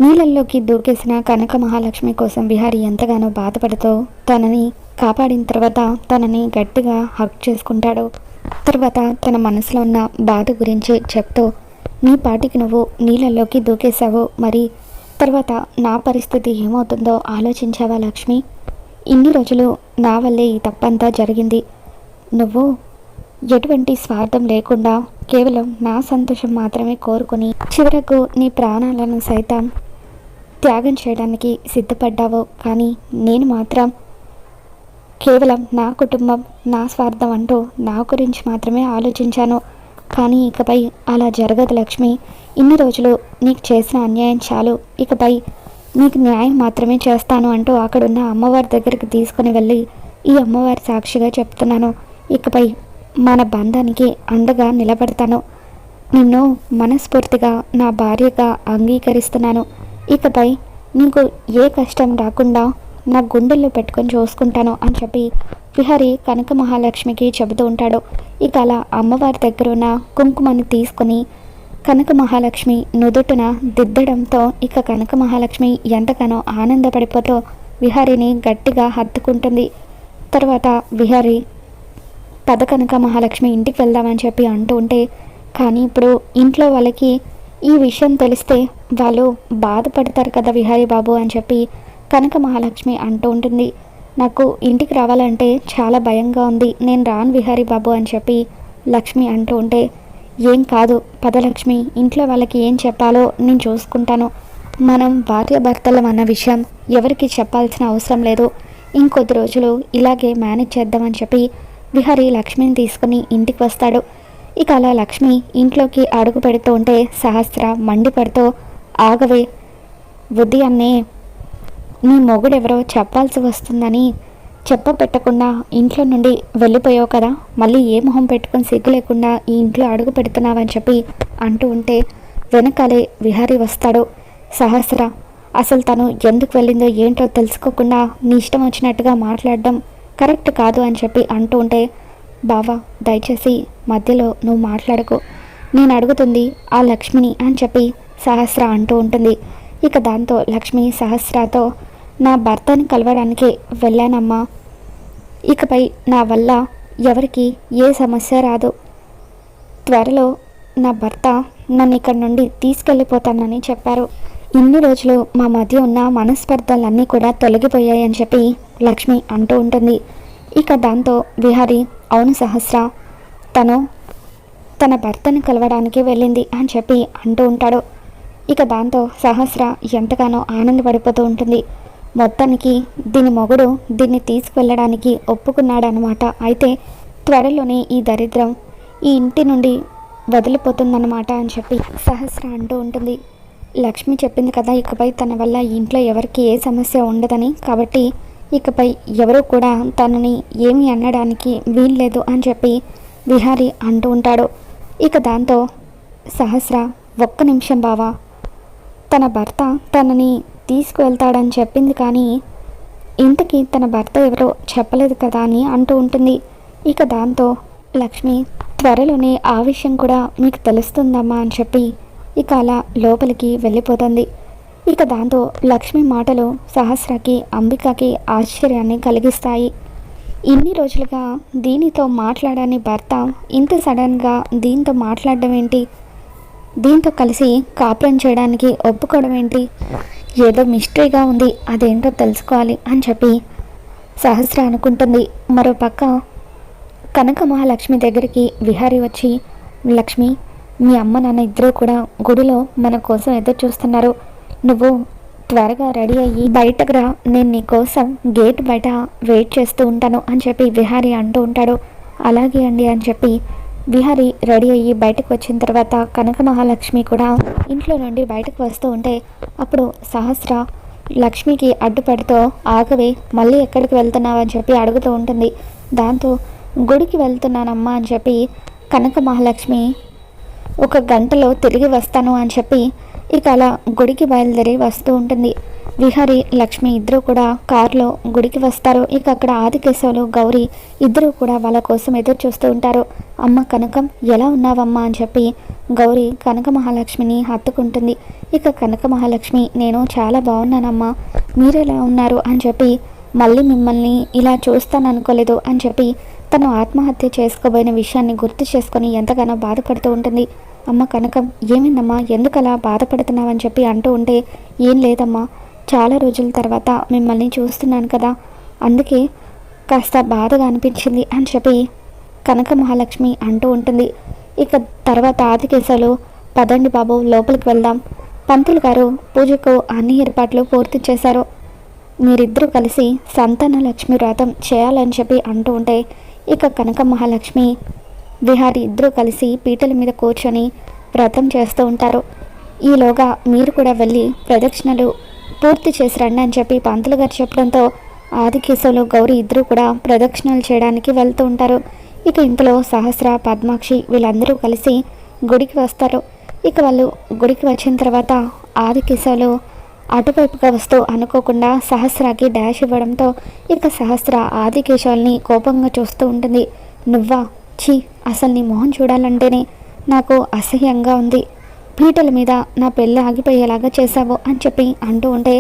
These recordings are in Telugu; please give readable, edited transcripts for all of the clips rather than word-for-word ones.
నీళ్ళల్లోకి దూకేసిన కనక మహాలక్ష్మి కోసం విహారి ఎంతగానో బాధపడుతూ తనని కాపాడిన తర్వాత తనని గట్టిగా హక్ చేసుకుంటాడు. తర్వాత తన మనసులో ఉన్న బాధ గురించి చెప్తూ, నీ పాటికి నువ్వు నీళ్ళల్లోకి దూకేశావు, మరి తర్వాత నా పరిస్థితి ఏమవుతుందో ఆలోచించావా లక్ష్మి? ఇన్ని రోజులు నా వల్లే ఈ తప్పంతా జరిగింది. నువ్వు ఎటువంటి స్వార్థం లేకుండా కేవలం నా సంతోషం మాత్రమే కోరుకుని చివరకు నీ ప్రాణాలను సైతం త్యాగం చేయడానికి సిద్ధపడ్డావు. కానీ నేను మాత్రం కేవలం నా కుటుంబం, నా స్వార్థం అంటూ నా గురించి మాత్రమే ఆలోచించాను. కానీ ఇకపై అలా జరగదు లక్ష్మి. ఇన్ని రోజులు నీకు చేసిన అన్యాయం చాలు. ఇకపై నీకు న్యాయం మాత్రమే చేస్తాను అంటూ అక్కడున్న అమ్మవారి దగ్గరికి తీసుకుని వెళ్ళి, ఈ అమ్మవారి సాక్షిగా చెప్తున్నాను, ఇకపై మన బంధానికి అండగా నిలబడతాను. నిన్ను మనస్ఫూర్తిగా నా భార్యగా అంగీకరిస్తున్నాను. ఇకపై నీకు ఏ కష్టం రాకుండా నా గుండెల్లో పెట్టుకొని చూసుకుంటాను అని చెప్పి విహారి కనక మహాలక్ష్మికి చెబుతూ ఉంటాడు. ఇక అలా అమ్మవారి దగ్గర ఉన్న కుంకుమని తీసుకొని కనక మహాలక్ష్మి నుదుటిన దిద్దడంతో ఇక కనక మహాలక్ష్మి ఎంతగానో ఆనందపడిపోతూ విహారిని గట్టిగా హత్తుకుంటుంది. తర్వాత విహారి పద కనక మహాలక్ష్మి ఇంటికి వెళ్దామని చెప్పి అంటూ ఉంటే, కానీ ఇప్పుడు ఇంట్లో వాళ్ళకి ఈ విషయం తెలిస్తే వాళ్ళు బాధపడతారు కదా విహారీ బాబు అని చెప్పి కనక మహాలక్ష్మి అంటూ ఉంటుంది. నాకు ఇంటికి రావాలంటే చాలా భయంగా ఉంది, నేను రాను విహారీ బాబు అని చెప్పి లక్ష్మి అంటూ ఉంటే, ఏం కాదు పద లక్ష్మి, ఇంట్లో వాళ్ళకి ఏం చెప్పాలో నేను చూసుకుంటాను. మనం భార్యాభర్తలం అన్న విషయం ఎవరికి చెప్పాల్సిన అవసరం లేదు. ఇంకొద్ది రోజులు ఇలాగే మేనేజ్ చేద్దామని చెప్పి విహారి లక్ష్మిని తీసుకుని ఇంటికి వస్తాడు. ఇక అలా లక్ష్మి ఇంట్లోకి అడుగు పెడుతూ ఉంటే సహస్ర మండిపడుతూ, ఆగవే ఉదయాన్నే నీ మొగుడెవరో చెప్పాల్సి వస్తుందని పెట్టకుండా ఇంట్లో నుండి వెళ్ళిపోయావు కదా, మళ్ళీ ఏ మొహం పెట్టుకొని సిగ్గు లేకుండా ఈ ఇంట్లో అడుగు పెడుతున్నావని చెప్పి అంటూ ఉంటే వెనకాలే విహారీ వస్తాడు. సహస్ర, అసలు తను ఎందుకు వెళ్ళిందో ఏంటో తెలుసుకోకుండా నీ ఇష్టం వచ్చినట్టుగా మాట్లాడడం కరెక్ట్ కాదు అని చెప్పి అంటూ ఉంటే, బావా దయచేసి మధ్యలో నువ్వు మాట్లాడకు, నేను అడుగుతుంది ఆ లక్ష్మిని అని చెప్పి సహస్ర అంటూ ఉంటుంది. ఇక దాంతో లక్ష్మి సహస్రతో, నా భర్తని కలవడానికి వెళ్ళానమ్మా, ఇకపై నా వల్ల ఎవరికి ఏ సమస్య రాదు, త్వరలో నా భర్త నన్ను ఇక్కడి నుండి తీసుకెళ్ళిపోతానని చెప్పారు. ఇన్ని రోజులు మా మధ్య ఉన్న మనస్పర్ధలన్నీ కూడా తొలగిపోయాయని చెప్పి లక్ష్మి అంటూ ఉంటుంది. ఇక దాంతో విహారి, అవును సహస్ర, తను తన భర్తని కలవడానికి వెళ్ళింది అని చెప్పి అంటూ ఉంటాడు. ఇక దాంతో సహస్ర ఎంతగానో ఆనందపడిపోతూ ఉంటుంది. మొత్తానికి దీని మొగుడు దీన్ని తీసుకువెళ్ళడానికి ఒప్పుకున్నాడనమాట. అయితే త్వరలోనే ఈ దరిద్రం ఈ ఇంటి నుండి వదిలిపోతుందన్నమాట అని చెప్పి సహస్ర అంటూ ఉంటుంది. లక్ష్మి చెప్పింది కదా, ఇకపై తన వల్ల ఈ ఇంట్లో ఎవరికి ఏ సమస్య ఉండదని, కాబట్టి ఇకపై ఎవరూ కూడా తనని ఏమీ అనడానికి వీల్లేదు అని చెప్పి విహారి అంటూ ఉంటాడు. ఇక దాంతో సహస్ర, ఒక్క నిమిషం బావా, తన భర్త తనని తీసుకువెళ్తాడని చెప్పింది, కానీ ఇంతకీ తన భర్త ఎవరో చెప్పలేదు కదా అని అంటూ ఉంటుంది. ఇక దాంతో లక్ష్మి, త్వరలోనే ఆ విషయం కూడా మీకు తెలుస్తుందమ్మా అని చెప్పి ఇక అలా లోపలికి వెళ్ళిపోతుంది. ఇక దాంతో లక్ష్మి మాటలు సహస్రకి అంబికకి ఆశ్చర్యాన్ని కలిగిస్తాయి. ఇన్ని రోజులుగా దీనితో మాట్లాడని భర్త ఇంత సడన్గా దీంతో మాట్లాడడం ఏంటి, దీంతో కలిసి కాపురం చేయడానికి ఒప్పుకోవడం ఏంటి, ఏదో మిస్టరీగా ఉంది, అదేంటో తెలుసుకోవాలి అని చెప్పి సహస్ర అనుకుంటుంది. మరోపక్క కనక మహాలక్ష్మి దగ్గరికి విహారి వచ్చి, లక్ష్మి, మీ అమ్మ నాన్న ఇద్దరూ కూడా గుడిలో మన కోసం ఎదురు చూస్తున్నారు, నువ్వు త్వరగా రెడీ అయ్యి బయటకు రా, నేను నీ కోసం గేట్ బయట వెయిట్ చేస్తూ ఉంటాను అని చెప్పి విహారి అంటూ ఉంటాడు. అలాగే అండి అని చెప్పి విహారి రెడీ అయ్యి బయటకు వచ్చిన తర్వాత కనక మహాలక్ష్మి కూడా ఇంట్లో నుండి బయటకు వస్తూ ఉంటే అప్పుడు సహస్ర లక్ష్మికి అడ్డుపడుతూ, ఆగవే, మళ్ళీ ఎక్కడికి వెళ్తున్నావు అని చెప్పి అడుగుతూ ఉంటుంది. దాంతో గుడికి వెళ్తున్నానమ్మా అని చెప్పి కనక మహాలక్ష్మి ఒక గంటలో తిరిగి వస్తాను అని చెప్పి ఇక అలా గుడికి బయలుదేరి వస్తూ ఉంటుంది. విహారి లక్ష్మి ఇద్దరు కూడా కారులో గుడికి వస్తారు. ఇక అక్కడ ఆదికేశవులు గౌరీ ఇద్దరు కూడా వాళ్ళ కోసం ఎదురు చూస్తూ ఉంటారు. అమ్మ కనకం, ఎలా ఉన్నావమ్మా అని చెప్పి గౌరీ కనక మహాలక్ష్మిని హత్తుకుంటుంది. ఇక కనక మహాలక్ష్మి, నేను చాలా బాగున్నానమ్మా, మీరెలా ఉన్నారు అని చెప్పి, మళ్ళీ మిమ్మల్ని ఇలా చూస్తాననుకోలేదు అని చెప్పి తను ఆత్మహత్య చేసుకోబోయిన విషయాన్ని గుర్తు చేసుకొని ఎంతగానో బాధపడుతూ ఉంటుంది. అమ్మ కనకం, ఏమైందమ్మా, ఎందుకలా బాధపడుతున్నావని చెప్పి అంటూ ఉంటే, ఏం లేదమ్మా, చాలా రోజుల తర్వాత మిమ్మల్ని చూస్తున్నాను కదా, అందుకే కాస్త బాధగా అనిపించింది అని చెప్పి కనక మహాలక్ష్మి అంటూ ఉంటుంది. ఇక తర్వాత ఆదికేశవులు, పదండి బాబు లోపలికి వెళ్దాం, పంతులు గారు పూజకు అన్ని ఏర్పాట్లు పూర్తి చేశారు, మీరిద్దరూ కలిసి సంతాన లక్ష్మి వ్రతం చేయాలని చెప్పి అంటూ ఉంటే, ఇక కనక మహాలక్ష్మి విహారి ఇద్దరూ కలిసి పీటల మీద కూర్చొని వ్రతం చేస్తూ ఉంటారు. ఈలోగా మీరు కూడా వెళ్ళి ప్రదక్షిణలు పూర్తి చేసి రండి అని చెప్పి పంతులు గారు చెప్పడంతో ఆదికేశవులు గౌరీ ఇద్దరూ కూడా ప్రదక్షిణలు చేయడానికి వెళ్తూ ఉంటారు. ఇక ఇంతలో సహస్ర, పద్మాక్షి వీళ్ళందరూ కలిసి గుడికి వస్తారు. ఇక వాళ్ళు గుడికి వచ్చిన తర్వాత ఆదికేశవులు అటువైపుగా వస్తూ అనుకోకుండా సహస్రకి డాష్ ఇవ్వడంతో ఇక సహస్ర ఆదికేశవుల్ని కోపంగా చూస్తూ ఉంటుంది. నువ్వా, ఛీ, అసలు నీ మొహం చూడాలంటేనే నాకు అసహ్యంగా ఉంది, పీటల మీద నా పెళ్ళి ఆగిపోయేలాగా చేశావు అని చెప్పి అంటూ ఉంటే,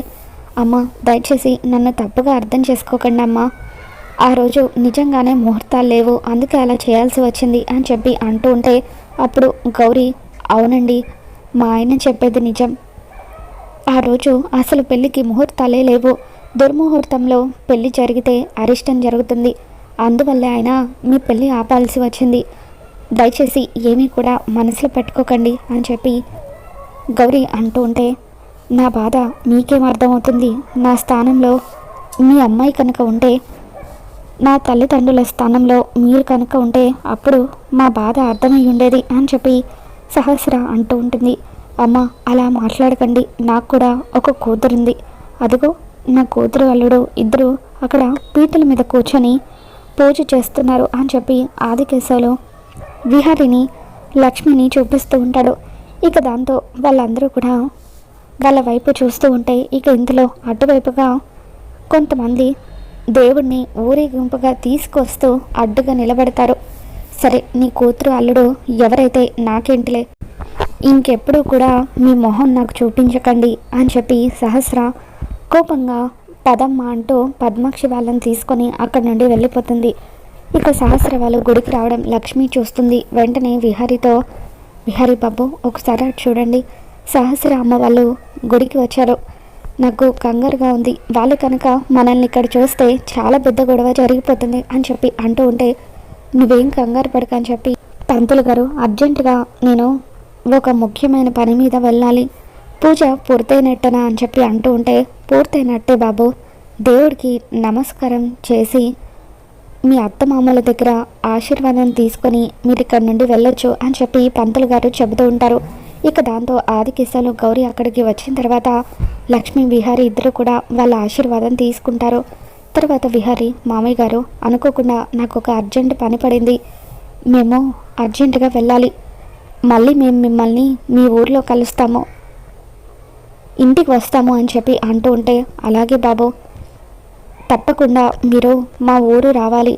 అమ్మ దయచేసి నన్ను తప్పుగా అర్థం చేసుకోకండి అమ్మా, ఆ రోజు నిజంగానే ముహూర్తాలు లేవు, అందుకే అలా చేయాల్సి వచ్చింది అని చెప్పి అంటూ ఉంటే అప్పుడు గౌరీ, అవునండి, మా ఆయన చెప్పేది నిజం, ఆ రోజు అసలు పెళ్ళికి ముహూర్తాలే లేవు, దుర్ముహూర్తంలో పెళ్ళి జరిగితే అరిష్టం జరుగుతుంది, అందువల్ల ఆయన మీ పెళ్ళి ఆపాల్సి వచ్చింది, దయచేసి ఏమీ కూడా మనసులో పెట్టుకోకండి అని చెప్పి గౌరీ అంటూ ఉంటే, నా బాధ మీకేం అర్థమవుతుంది, నా స్థానంలో మీ అమ్మాయి కనుక ఉంటే, నా తల్లిదండ్రుల స్థానంలో మీరు కనుక ఉంటే అప్పుడు మా బాధ అర్థమై ఉండేది అని చెప్పి సహస్ర అంటూ ఉంటుంది. అమ్మ అలా మాట్లాడకండి, నాకు కూడా ఒక కూతురుంది, అదిగో నా కూతురు అల్లుడు ఇద్దరు అక్కడ పీటల మీద కూర్చొని పూజ చేస్తున్నారు అని చెప్పి ఆదికేశవులు విహారిని, లక్ష్మిని చూపిస్తూ ఉంటాడు. ఇక దాంతో వాళ్ళందరూ కూడా వాళ్ళ వైపు చూస్తూ ఉంటే ఇక ఇంతలో అటువైపుగా కొంతమంది దేవుణ్ణి ఊరేగింపుగా తీసుకొస్తూ అడ్డుగా నిలబడతారు. సరే, నీ కూతురు అల్లుడు ఎవరైతే నాకేంటిలే, ఇంకెప్పుడు కూడా మీ మొహం నాకు చూపించకండి అని చెప్పి సహస్ర కోపంగా పదమ్మ అంటూ పద్మాక్షి వాళ్ళని తీసుకొని అక్కడి నుండి వెళ్ళిపోతుంది. ఇక సహస్ర వాళ్ళు గుడికి రావడం లక్ష్మి చూస్తుంది. వెంటనే విహారితో, విహారీ బాబు ఒకసారి చూడండి, సహస్ర అమ్మ వాళ్ళు గుడికి వచ్చారు, నాకు కంగారుగా ఉంది, వాళ్ళు కనుక మనల్ని ఇక్కడ చూస్తే చాలా పెద్ద గొడవ జరిగిపోతుంది అని చెప్పి అంటూ ఉంటే, నువ్వేం కంగారు పడకని చెప్పి పంతులు గారు, అర్జెంటుగా నేను ఒక ముఖ్యమైన పని మీద వెళ్ళాలి, పూజ పూర్తయినట్టనా అని చెప్పి అంటూ ఉంటే, పూర్తయినట్టే బాబు, దేవుడికి నమస్కారం చేసి మీ అత్తమామల దగ్గర ఆశీర్వాదం తీసుకొని మీరు ఇక్కడ నుండి వెళ్ళొచ్చు అని చెప్పి పంతులు గారు చెబుతూ ఉంటారు. ఇక దాంతో ఆదికేశవులు గౌరీ అక్కడికి వచ్చిన తర్వాత లక్ష్మి, విహారీ ఇద్దరు కూడా వాళ్ళ ఆశీర్వాదం తీసుకుంటారు. తర్వాత విహారీ, మామయ్య గారు అనుకోకుండా నాకు ఒక అర్జెంట్ పని పడింది, మేము అర్జెంటుగా వెళ్ళాలి, మళ్ళీ మేము మిమ్మల్ని మీ ఊర్లో కలుస్తాము, ఇంటికి వస్తాము అని చెప్పి అంటూ ఉంటే, అలాగే బాబు, తప్పకుండా మీరు మా ఊరు రావాలి,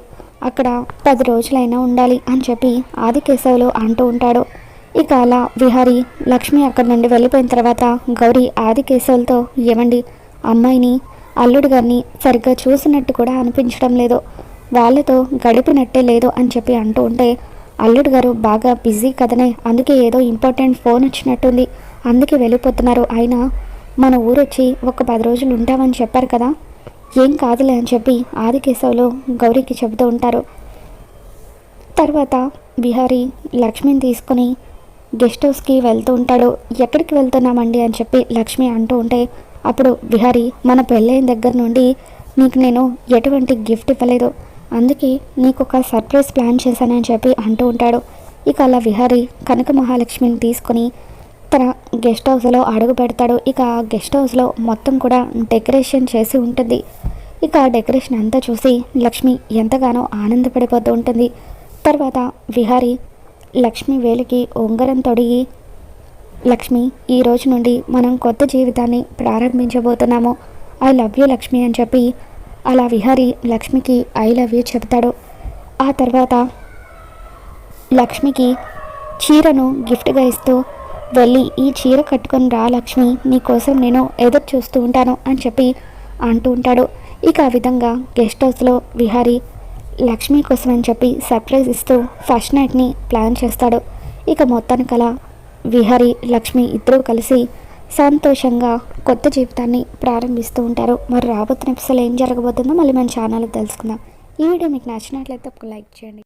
అక్కడ 10 రోజులైనా ఉండాలి అని చెప్పి ఆదికేశవులు అంటూ ఉంటాడు. ఇక అలా విహారీ, లక్ష్మి అక్కడి నుండి వెళ్ళిపోయిన తర్వాత గౌరీ ఆదికేశవులతో, ఏమండి, అమ్మాయిని అల్లుడు గారిని సరిగ్గా చూసినట్టు కూడా అనిపించడం లేదు, వాళ్ళతో గడిపినట్టే లేదు అని చెప్పి అంటూ ఉంటే, అల్లుడు గారు బాగా బిజీ కదనే, అందుకే ఏదో ఇంపార్టెంట్ ఫోన్ వచ్చినట్టుంది, అందుకే వెళ్ళిపోతున్నారు, అయినా మన ఊరు వచ్చి ఒక 10 రోజులు ఉంటామని చెప్పారు కదా, ఏం కాదులే అని చెప్పి ఆదికేశవులు గౌరీకి చెబుతూ ఉంటారు. తర్వాత విహారీ లక్ష్మిని తీసుకొని గెస్ట్ హౌస్కి వెళ్తూ ఉంటాడు. ఎక్కడికి వెళ్తున్నామండి అని చెప్పి లక్ష్మి అంటూ ఉంటే అప్పుడు విహారీ, మన పెళ్ళైన దగ్గర నుండి నీకు నేను ఎటువంటి గిఫ్ట్ ఇవ్వలేదు, అందుకే నీకు ఒక సర్ప్రైజ్ ప్లాన్ చేశానని చెప్పి అంటూ ఉంటాడు. ఇక అలా విహారీ కనక మహాలక్ష్మిని తీసుకొని తన గెస్ట్ హౌస్లో అడుగు పెడతాడు. ఇక ఆ గెస్ట్ హౌస్లో మొత్తం కూడా డెకరేషన్ చేసి ఉంటుంది. ఇక ఆ డెకరేషన్ అంతా చూసి లక్ష్మి ఎంతగానో ఆనందపడిపోతూ ఉంటుంది. తర్వాత విహారీ లక్ష్మి వేలికి ఉంగరం తొడిగి, లక్ష్మి, ఈ రోజు నుండి మనం కొత్త జీవితాన్ని ప్రారంభించబోతున్నాము, ఐ లవ్ యూ లక్ష్మి అని చెప్పి అలా విహారీ లక్ష్మికి ఐ లవ్ యూ చెప్తాడు. ఆ తర్వాత లక్ష్మికి చీరను గిఫ్ట్గా ఇస్తూ వెళ్ళి ఈ చీర కట్టుకొని రా లక్ష్మి, నీకోసం నేను ఎదురు చూస్తూ ఉంటాను అని చెప్పి అంటూ ఉంటాడు. ఇక ఆ విధంగా గెస్ట్ హౌస్లో విహారీ లక్ష్మి కోసం అని చెప్పి సర్ప్రైజ్ ఇస్తూ ఫస్ట్ నైట్ని ప్లాన్ చేస్తాడు. ఇక మొత్తానికలా విహారీ లక్ష్మి ఇద్దరూ కలిసి సంతోషంగా కొత్త జీవితాన్ని ప్రారంభిస్తూ ఉంటారు. మరి రాబోతున్న ఎపిసోడ్లో ఏం జరగబోతుందో మళ్ళీ మన ఛానల్లో తెలుసుకుందాం. ఈ వీడియో మీకు నచ్చినట్లయితే ఒక లైక్ చేయండి.